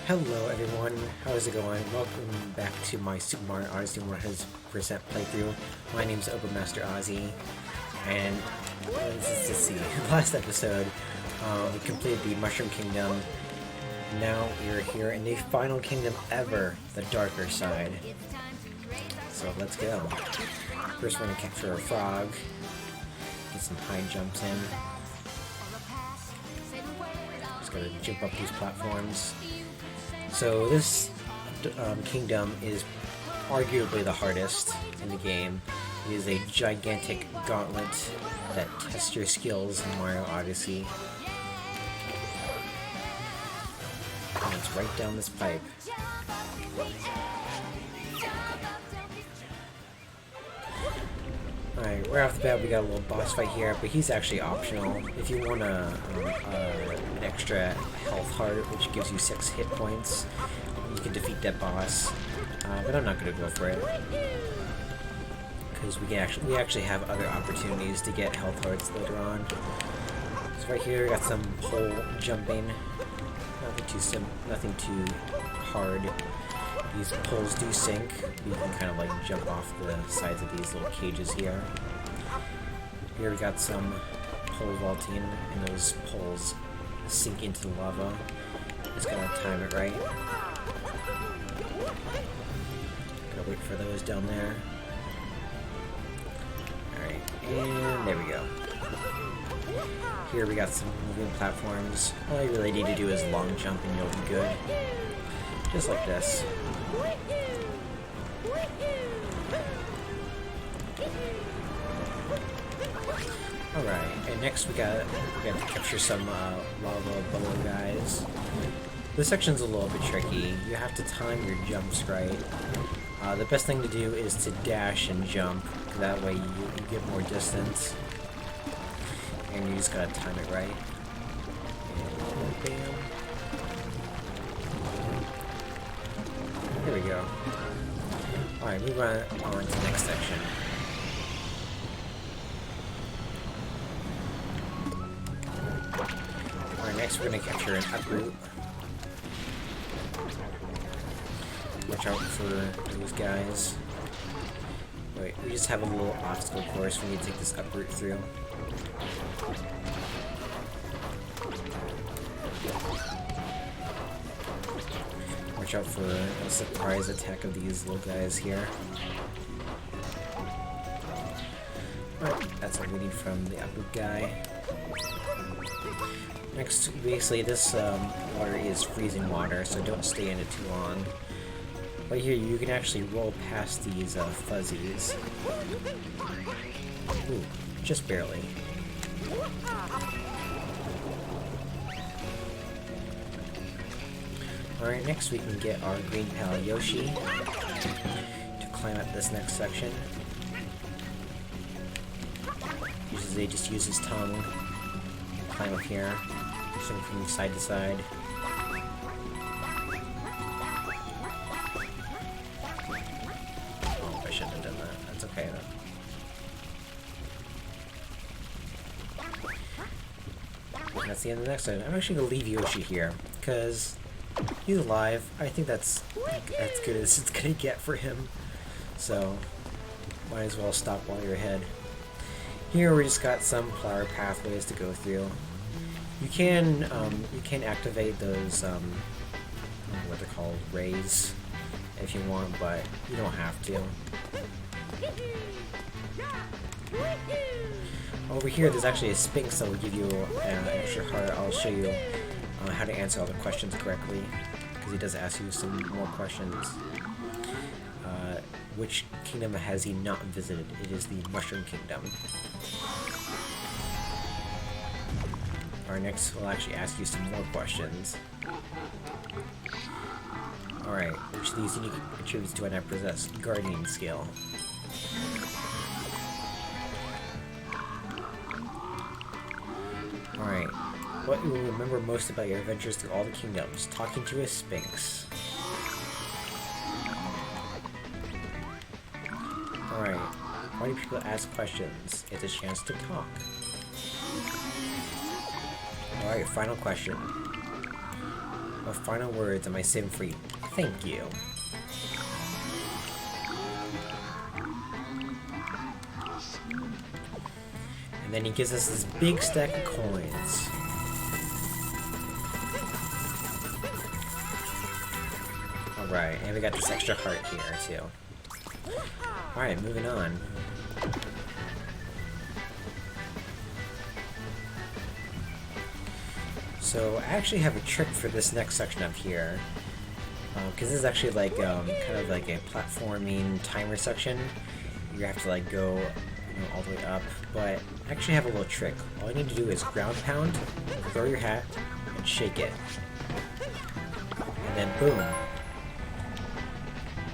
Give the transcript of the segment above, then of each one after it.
Hello everyone, how's it going? Welcome back to my Super Mario Odyssey 100% playthrough. My name's Master Ozzy, and let's see, last episode we completed the Mushroom Kingdom. Now we're here in the final kingdom ever, the darker side. So let's go. First we're going to capture a frog, get some high jumps in. Just gotta jump up these platforms. So this kingdom is arguably the hardest in the game. It is a gigantic gauntlet that tests your skills in Mario Odyssey. And it's right down this pipe. Alright, right off the bat we got a little boss fight here, but he's actually optional. If you want an extra health heart, which gives you 6 hit points, you can defeat that boss. But I'm not going to go for it, because we actually have other opportunities to get health hearts later on. So right here we got some pole jumping. Nothing too hard. These poles do sink. You can kind of like jump off the sides of these little cages here. Here we got some pole vaulting, and those poles sink into the lava. Just gotta time it right. Gotta wait for those down there. Alright, and there we go. Here we got some moving platforms. All you really need to do is long jump and you'll be good. Just like this. Alright, and next we got to capture some lava below guys. This section's a little bit tricky. You have to time your jumps right. The best thing to do is to dash and jump. That way you get more distance. And you just gotta time it right. And bam. Here we go. Alright, move on to the next section. Alright, next we're gonna capture an uproot. Watch out for those guys. Wait, we just have a little obstacle course we need to take this uproot through. Watch out for a surprise attack of these little guys here. Alright, that's what we need from the uproot guy. Next, basically this water is freezing water, so don't stay in it too long. Right here, you can actually roll past these fuzzies. Ooh, just barely. Alright, next we can get our green pal Yoshi to climb up this next section. Usually they just use his tongue to climb up here, swing from side to side. Oh, I shouldn't have done that. That's okay though. That's the end of the next one. I'm actually gonna leave Yoshi here, because he's alive. I think that's good as it's gonna get for him. So, might as well stop while you're ahead. Here we just got some flower pathways to go through. You can activate those what they're called, rays, if you want, but you don't have to. Over here, there's actually a Sphinx that will give you an extra heart. I'll show you how to answer all the questions correctly, because he does ask you some more questions. Which kingdom has he not visited? It is the Mushroom Kingdom. Our next will actually ask you some more questions. Alright, which of these unique attributes do I not possess? Guardian skill. Alright, what you will remember most about your adventures through all the kingdoms? Talking to a Sphinx. Alright, why do people ask questions? It's a chance to talk. Alright, final question. What final words am I saving for you? Thank you. And then he gives us this big stack of coins. Alright, and we got this extra heart here, too. Alright, moving on. So, I actually have a trick for this next section up here. Because this is actually like, kind of like a platforming timer section. You have to like go all the way up, but I actually have a little trick. All you need to do is ground pound, throw your hat, and shake it. And then boom.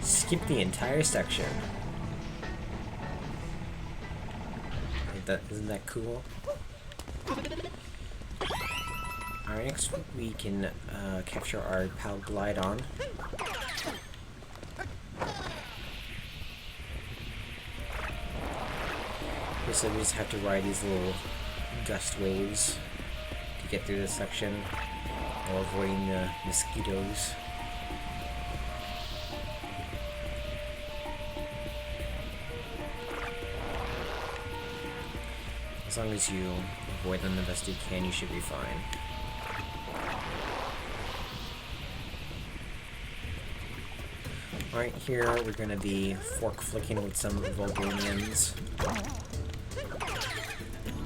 Skip the entire section. Isn't that cool? Alright, next we can capture our pal Glide-On. So we just have to ride these little gust waves to get through this section while avoiding the mosquitoes. As long as you avoid them the best you can, you should be fine. Alright, here we're going to be fork flicking with some Volgonians.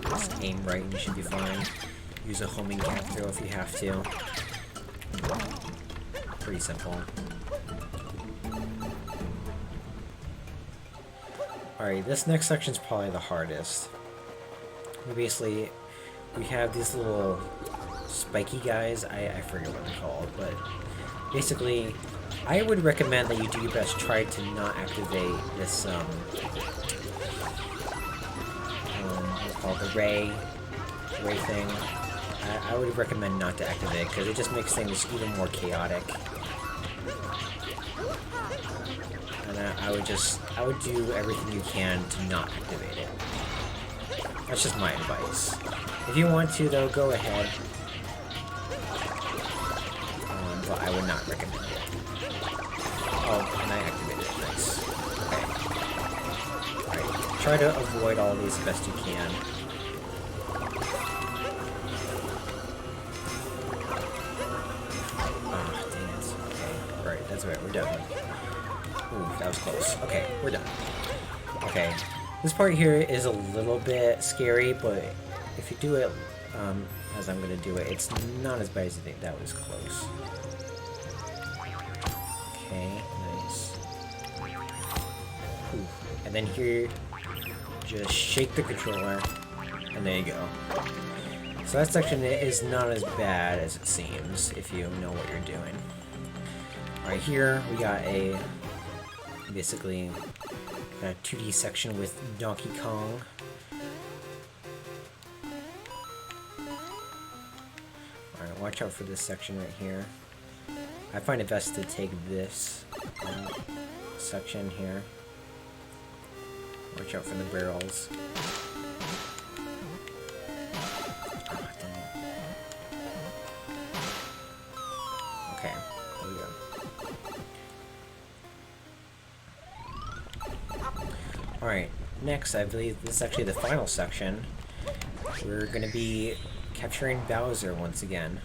Just aim right and you should be fine. Use a homing cap throw if you have to. Pretty simple. Alright, this next section is probably the hardest. Basically, we have these little spiky guys. I forget what they're called, but basically, I would recommend that you do your best try to not activate this, what's it called, the ray thing. I would recommend not to activate it, because it just makes things even more chaotic. And I would do everything you can to not activate it. That's just my advice. If you want to, though, go ahead. But I would not recommend it. Oh, and I activated it. Nice. Okay. Alright, try to avoid all these as best you can. Ah, dang it. Okay. Alright, that's right, we're done. Ooh, that was close. Okay, we're done. Okay. This part here is a little bit scary, but if you do it as I'm going to do it, it's not as bad as you think. That was close. Okay, nice. Ooh. And then here, just shake the controller, and there you go. So that section is not as bad as it seems, if you know what you're doing. Alright, here we got basically a 2D section with Donkey Kong. Alright, watch out for this section right here. I find it best to take this section here. Watch out for the barrels. Oh, dang it. Okay, there we go. Alright, next I believe this is actually the final section. We're going to be capturing Bowser once again.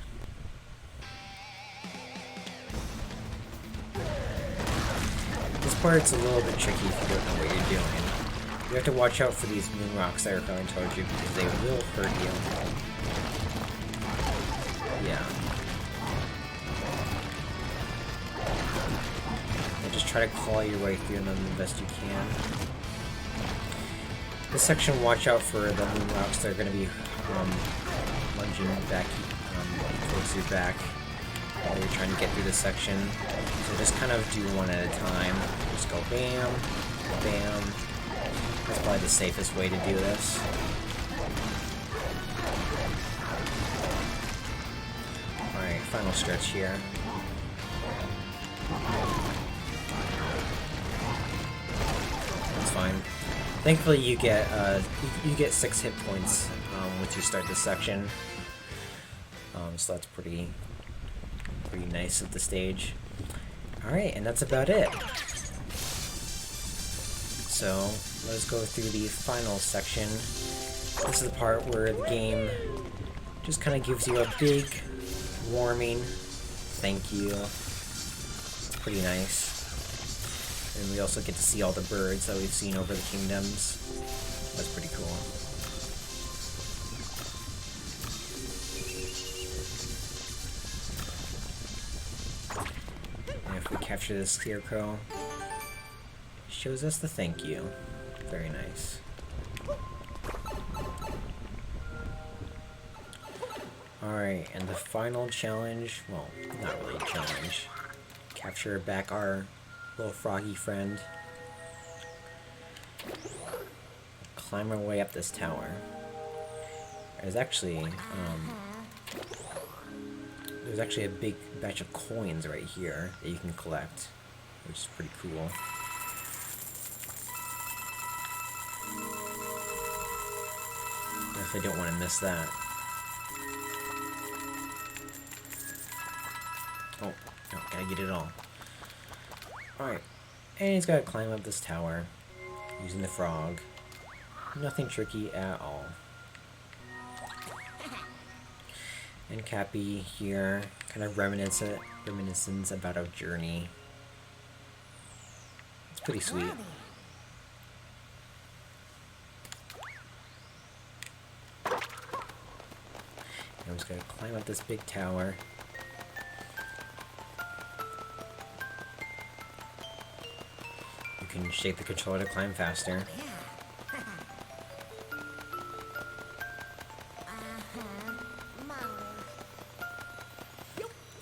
This part's a little bit tricky if you don't know what you're doing. You have to watch out for these moon rocks that are coming towards you because they will hurt you. Yeah. And just try to claw your way through them the best you can. This section, watch out for the moon rocks that are going to be lunging back towards your back while you're trying to get through this section. So just kind of do one at a time. Just go bam, bam. That's probably the safest way to do this. Alright, final stretch here. That's fine. Thankfully, you get 6 hit points once you start this section. So that's pretty pretty nice of the stage. Alright, and that's about it. So, let's go through the final section. This is the part where the game just kind of gives you a big, warming thank you. It's pretty nice. And we also get to see all the birds that we've seen over the kingdoms. That's pretty cool. And if we capture this scarecrow, it shows us the thank you. Very nice. Alright, and the final challenge, well, not really a challenge. Capture back our little froggy friend. Climb our way up this tower. There's actually a big batch of coins right here that you can collect, which is pretty cool. Definitely don't want to miss that. Oh, no, gotta get it all. Alright, and he's gotta climb up this tower using the frog. Nothing tricky at all. And Cappy here, kind of reminiscence about our journey. It's pretty sweet. And I'm just gonna climb up this big tower. You can shake the controller to climb faster.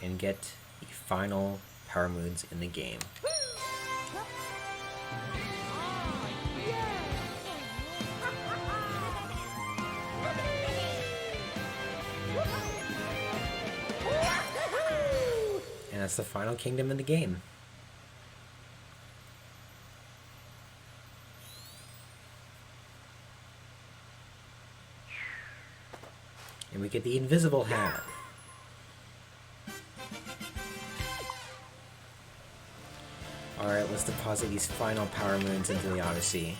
And get the final power moves in the game. And that's the final kingdom in the game. And we get the invisible hat. Alright, let's deposit these final power moons into the Odyssey.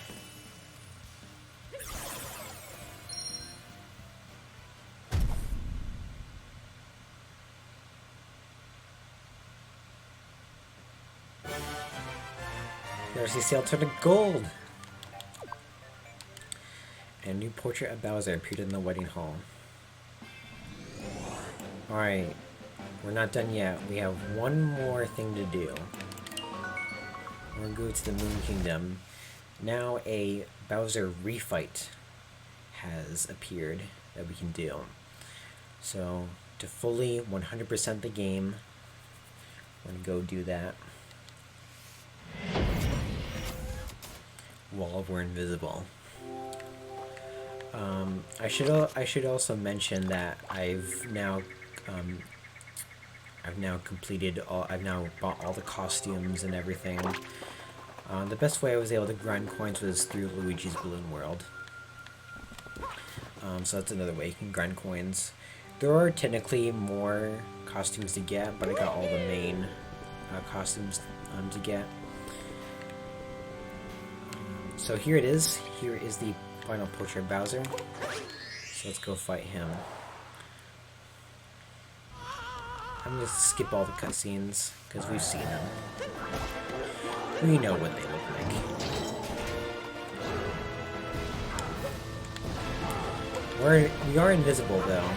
The Odyssey sail turned to gold! And a new portrait of Bowser appeared in the wedding hall. Alright, we're not done yet. We have one more thing to do. We're gonna go to the Moon Kingdom. Now a Bowser refight has appeared that we can do. So, to fully 100% the game, we're gonna go do that while we're invisible. I should also mention that I've now bought all the costumes and everything. The best way I was able to grind coins was through Luigi's Balloon World. So that's another way you can grind coins. There are technically more costumes to get, but I got all the main costumes to get. So here it is. Here is the final portrait of Bowser. So let's go fight him. I'm gonna skip all the cutscenes, because we've seen them. We know what they look like. We are invisible though,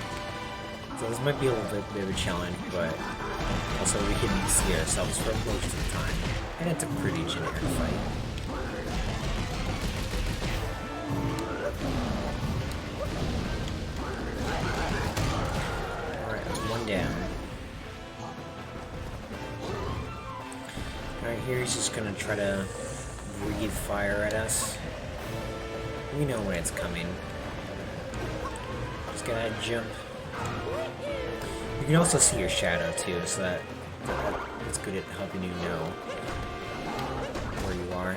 so this might be a little bit of a challenge, but also we can see ourselves for most of the time, and it's a pretty generic fight. Alright, one down. Alright, here he's just gonna try to breathe fire at us. We know when it's coming. Just gotta jump. You can also see your shadow too, so that's good at helping you know where you are.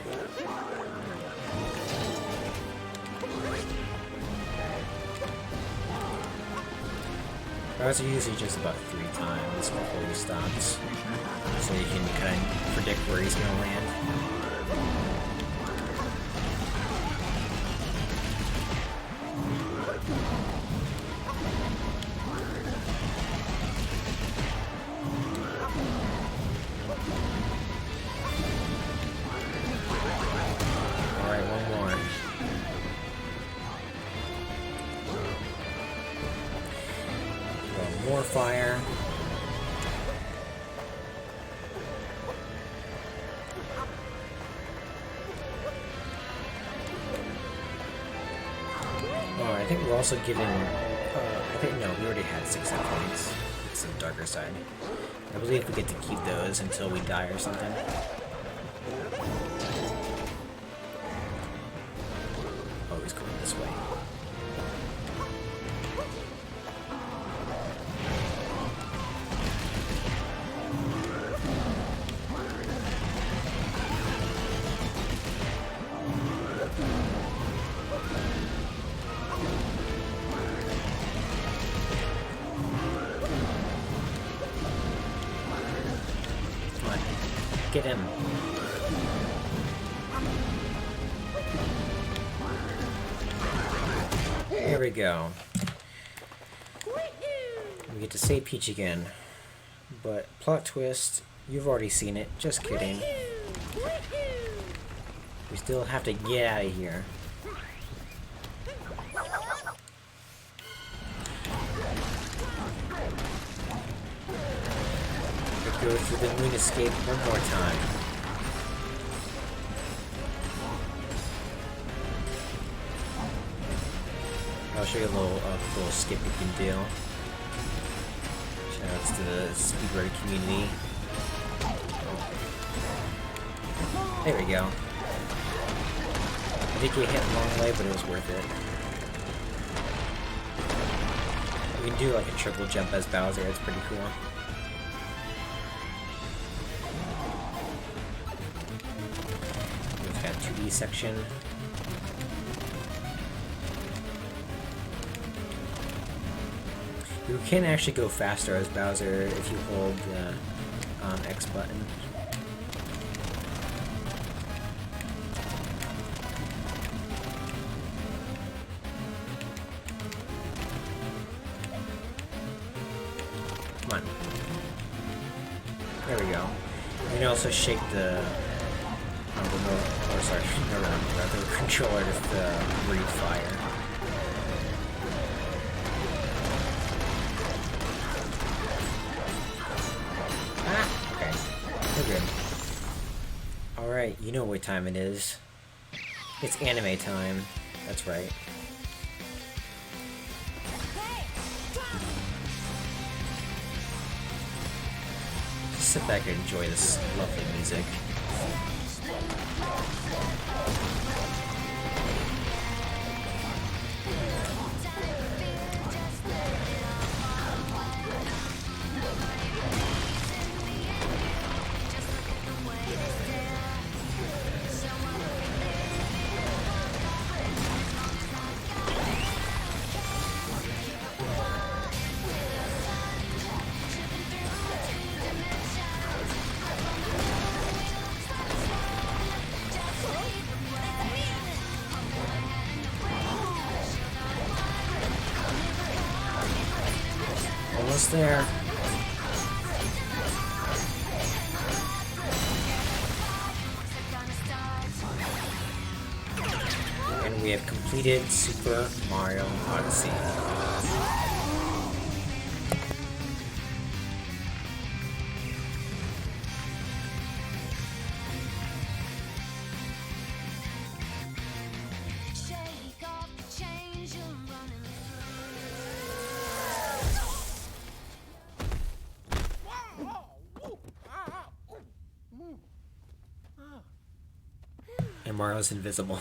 Bowser usually just about 3 times before he stops, so you can kind of predict where he's gonna land. Alright, one more. More fire. Oh, I think we're also giving... I think, no, we already had 6 hit points. It's the darker side. I believe we get to keep those until we die or something. Oh, he's going this way. Get him. There we go. We get to save Peach again. But, plot twist, you've already seen it. Just kidding. We still have to get out of here. Go through the moon escape one more time. I'll show you a little skip you can do. Shoutouts to the speedrunner community. There we go. I did get hit a long way, but it was worth it. You can do like a triple jump as Bowser, it's pretty cool. We've got 2D section. You can actually go faster as Bowser if you hold the X button. Come on. There we go. You can also shake the remote, or sorry, the controller to breathe fire. Alright, you know what time it is. It's anime time. That's right. Just sit back and enjoy this lovely music. Almost there. And we have completed Super Mario Odyssey. And Mario's invisible.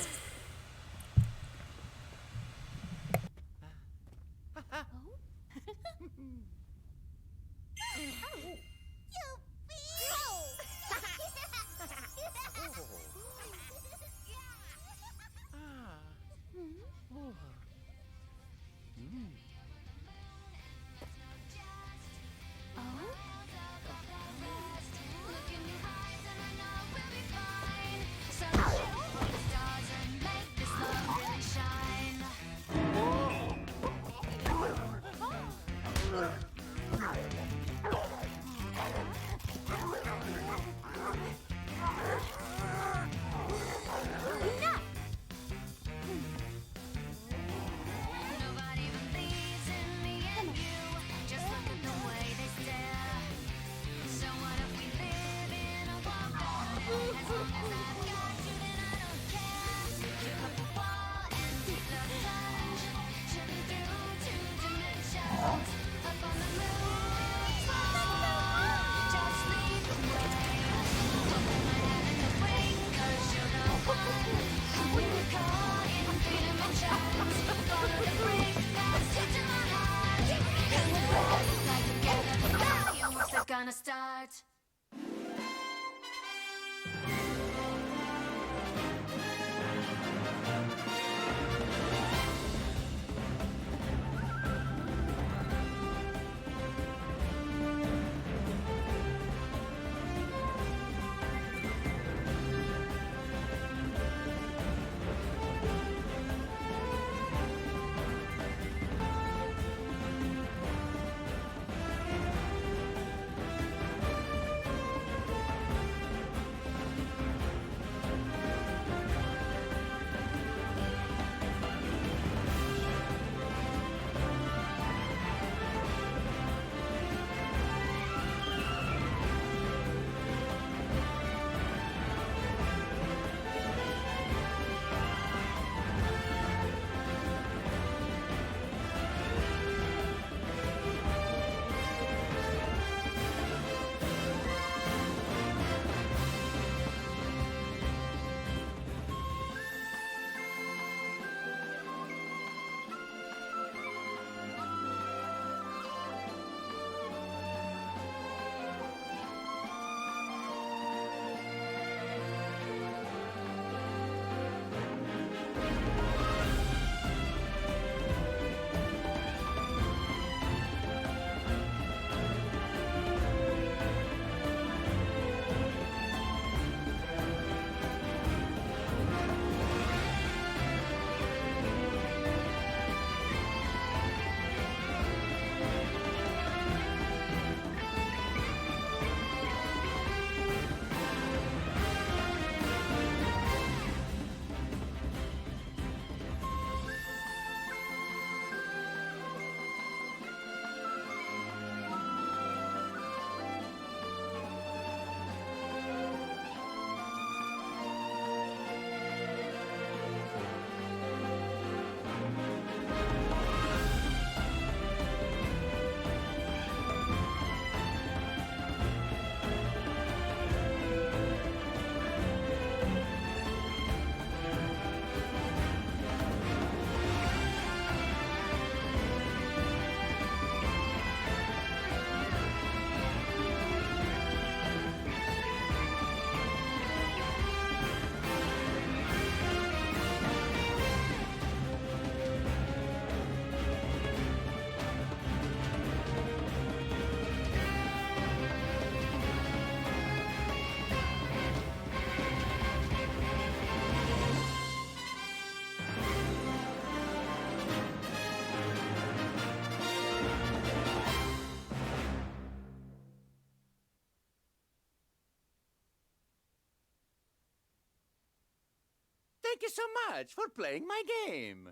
Thank you so much for playing my game.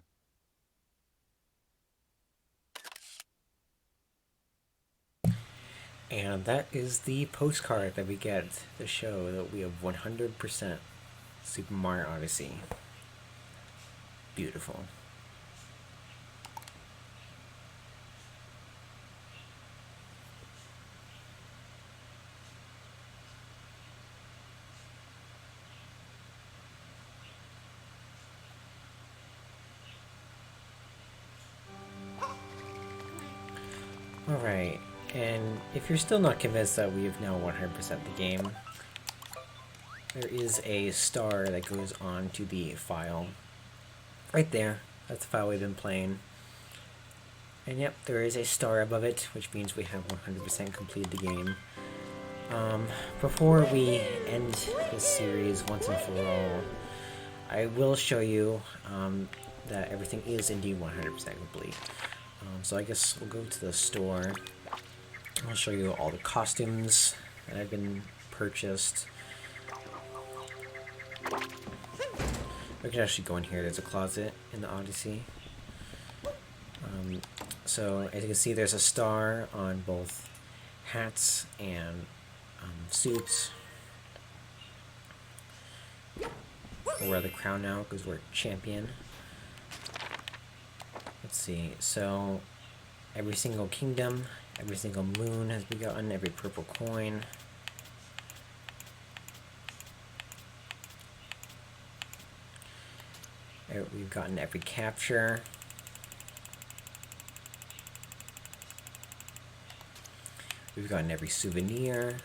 And that is the postcard that we get to show that we have 100% Super Mario Odyssey. Beautiful. Alright, and if you're still not convinced that we have now 100% the game, there is a star that goes on to the file. Right there, that's the file we've been playing. And yep, there is a star above it, which means we have 100% completed the game. Before we end this series once and for all, I will show you that everything is indeed 100% complete. So I guess we'll go to the store. I'll show you all the costumes that have been purchased. We can actually go in here. There's a closet in the Odyssey. So as you can see, there's a star on both hats and suits. We'll wear the crown now because we're champion. Let's see. So every single kingdom, every single moon has been gotten, every purple coin. We've gotten every capture. We've gotten every souvenir.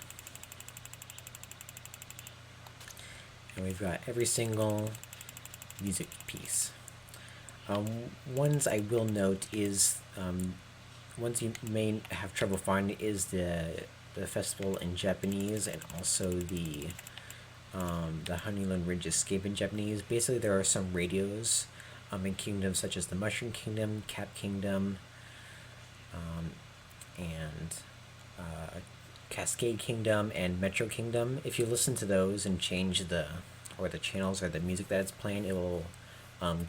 And we've got every single music piece. Ones I will note is, ones you may have trouble finding is the festival in Japanese and also the Honeyland Ridge Escape in Japanese. Basically, there are some radios in kingdoms such as the Mushroom Kingdom, Cap Kingdom, and Cascade Kingdom and Metro Kingdom. If you listen to those and change the channels or the music that it's playing, it will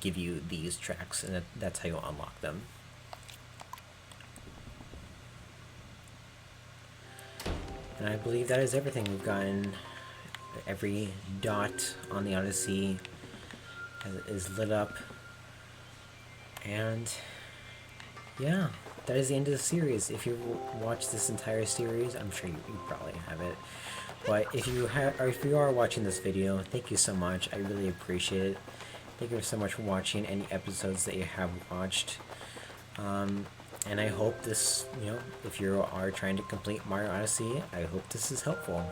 give you these tracks, and that's how you'll unlock them. And I believe that is everything. We've gotten every dot on the Odyssey is lit up, and yeah, that is the end of the series. If you watch this entire series, I'm sure you probably have it. But if you are watching this video, thank you so much. I really appreciate it. Thank you so much for watching any episodes that you have watched. And I hope this, if you are trying to complete Mario Odyssey, I hope this is helpful.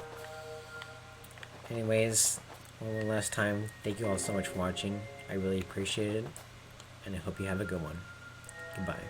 Anyways, one last time, thank you all so much for watching. I really appreciate it, and I hope you have a good one. Goodbye.